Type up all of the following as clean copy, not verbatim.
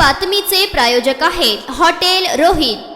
बातमीचे प्रायोजक आहेत हॉटेल रोहित।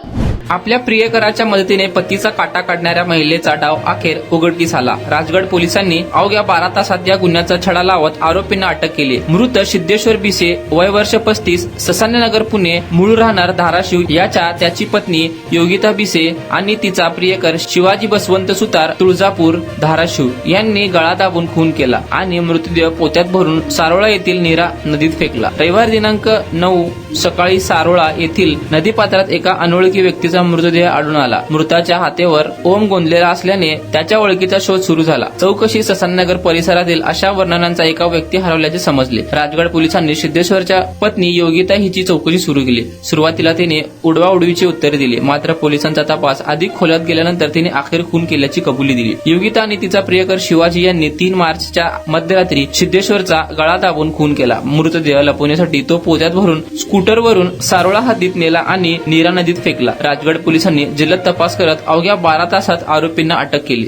आपल्या प्रियकराच्या मदतीने पतीचा काटा काढणाऱ्या महिलेचा डाव अखेर उघडकीस आला। राजगड पोलिसांनी अवघ्या 12 तासात या गुन्ह्याचा छडा लावत आरोपींना अटक केली। मृत सिद्धेश्वर बिसे वय वर्ष 35 ससानेनगर पुणे मूळ राहणार धाराशिव याच्या त्याची पत्नी योगिता बिसे आणि तिचा प्रियकर शिवाजी बसवंत सुतार तुळजापूर धाराशिव यांनी गळा दाबून खून केला आणि मृतदेह पोत्यात भरून सारोळा येथील नीरा नदीत फेकला। रविवार दिनांक 9 सकाळी सारोळा येथील नदीपात्रात एका अनोळखी व्यक्तीचा मृतदेह आढळून आला। मृताच्या हातेवर ओम गोंदलेला असल्याने त्याच्या ओळखीचा शोध सुरू झाला। चौकशी ससाननगर परिसरातील अशा वर्णनांचा एका व्यक्ती हरवल्याचे समजले। राजगड पोलिसांनी सिद्धेश्वरच्या पत्नी योगिता हिची चौकशी सुरू केली। सुरुवातीला तिने उडवाउडवीची उत्तरे दिली, मात्र पोलिसांचा तपास अधिक खोलात गेल्यानंतर तिने अखेर खून केल्याची कबुली दिली। योगिता आणि तिचा प्रियकर शिवाजी यांनी 3 मार्चच्या मध्यरात्री सिद्धेश्वरचा गळा दाबून खून केला। मृतदेह लपवण्यासाठी तो पोत्यात भरून स्कूटरवरून सारोळा हद्दीत नेला आणि नीरा नदीत फेकला। राजगड पोलिसांनी जलद तपास करत अवघ्या 12 तासात आरोपींना अटक केली।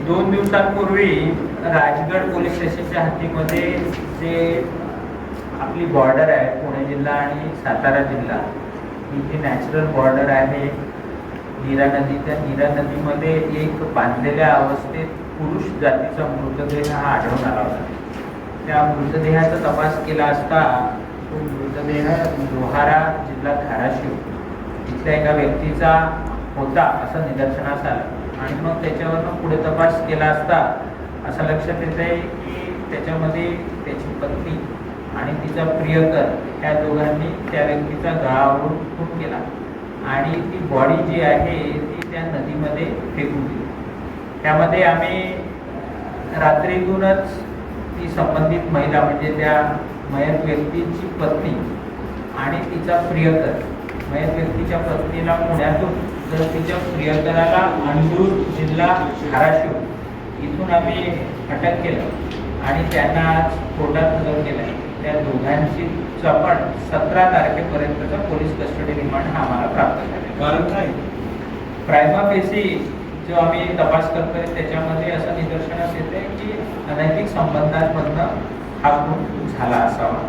2 दिवसांपूर्वी राजगड पोलीस स्टेशनच्या हद्दीमध्ये जे आपली बॉर्डर आहे पुणे जिल्हा आणि सातारा जिल्हा ही जी नॅचरल बॉर्डर आहे नीरा नदी, त्या नीरा नदीमध्ये एक बांधलेल्या अवस्थेत पुरुष जातीचा मृतदेह हा आढळून आला होता। त्या मृतदेहाचा तपास केला असता तो मृतदेह लोहारा जिल्हा धाराशिव इथल्या एका व्यक्तीचा होता असं निदर्शनास आलं आणि मग त्याच्यावरनं पुढे तपास केला असता असं लक्षात येत आहे की त्याच्यामध्ये त्याची पत्नी आणि तिचा प्रियकर या दोघांनी त्या व्यक्तीचा गळावरून खून केला आणि ती बॉडी जी आहे ती त्या नदीमध्ये फेकून दिली। त्यामध्ये आम्ही रात्रीतूनच ती संबंधित महिला म्हणजे त्या मयत व्यक्तीची पत्नी आणि तिचा प्रियकर, मयत व्यक्तीच्या पत्नीला पुण्यातून तर तिच्या प्रियकराला अंडूर जिल्हा धाराशिव इथून आम्ही अटक केलं आणि त्यांना आज कोर्टात हजर केलं। त्या दोघांची पण 17 तारखेपर्यंतचा पोलीस कस्टडी रिमांड हा आम्हाला प्राप्त झाला। कारण काय प्रायमा फेसी जो आम्ही तपास करतोय त्याच्यामध्ये असं निदर्शनास येते की अनैतिक संबंधांमधनं हा खून झाला असावा।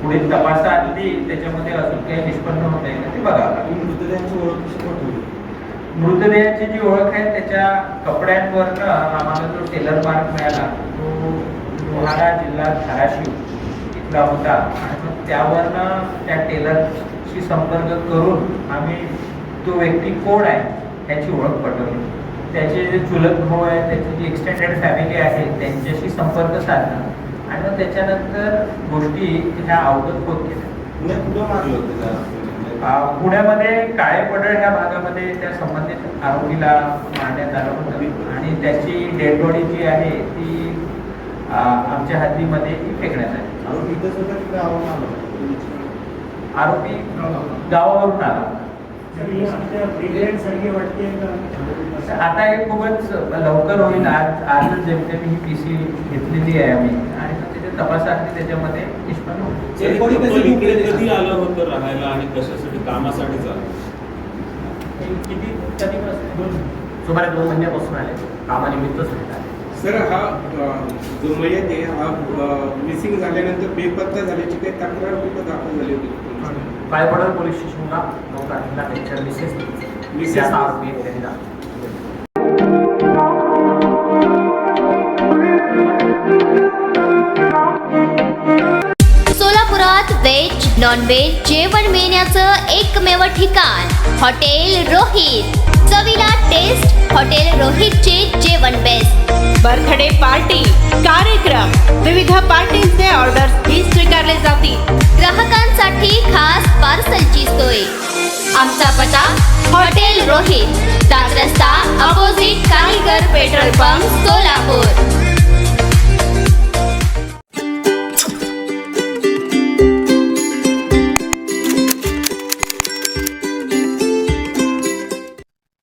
पुढील तपासाआधी त्याच्यामध्ये अजून काही निष्पन्न होत आहे ते बघावं। मृतदेहाची ओळख कशी पटवली? मृतदेहाची जी ओळख आहे त्याच्या कपड्यांवरनं आम्हाला जो टेलर मार्क मिळाला तो लोहारा जिल्हा धाराशिव इथला होता आणि मग त्यावरनं त्या टेलरशी संपर्क करून आम्ही तो व्यक्ती कोण आहे याची ओळख पटवली। त्याचे जे चुलत भाऊ आहे त्याची जी एक्सटेंडेड फॅमिली आहे त्यांच्याशी संपर्क साधला आणि मग त्याच्यानंतर गोष्टी ह्या अवगत होत गेल्या। कुठं मारलं होतं? पुण्यामध्ये काळे पडळ ह्या भागामध्ये त्या संबंधित आरोपीला मारण्यात आलं होतं आणि त्याची डेड बॉडी जी आहे ती आमच्या हद्दीमध्ये फेकण्यात आली। आरोपी गावावरून आला। आता हे खूपच लवकर होईल। आजच जेमतेम ही PC घेतलेली आहे आम्ही आणि त्याच्या तपासासाठी त्याच्यामध्ये निष्पन्न होईल। कधी आलं होतं राहायला आणि कशासाठी कामासाठी किती कधीपासून? सुमारे 2 महिन्यापासून आले, कामानिमित्तच आले। सर, हा जो मयत आहे हा मिसिंग झाल्यानंतर बेपत्ता झाल्याची काही तक्रार कुठं दाखल झाली होती? काळेपडळ पोलीस स्टेशनला 9 तारखेला त्यांच्या मिसेस आरोपी त्यांनी दाखल। सोलापुरात व्हेज नॉन व्हेज जेवण मिळण्याचं एकमेव ठिकाण हॉटेल रोहित। चवीला टेस्ट हॉटेल रोहितचे जेवण बेस्ट। बर्थडे पार्टी, कार्यक्रम, विविध पार्टींचे ऑर्डर्स ही स्वीकारले जातील। ग्राहकांसाठी खास पार्सलची सोय। आमचा पत्ता हॉटेल रोहित, दादरस्ता अपोजिट कारीगर पेट्रोल पंप सोलापूर।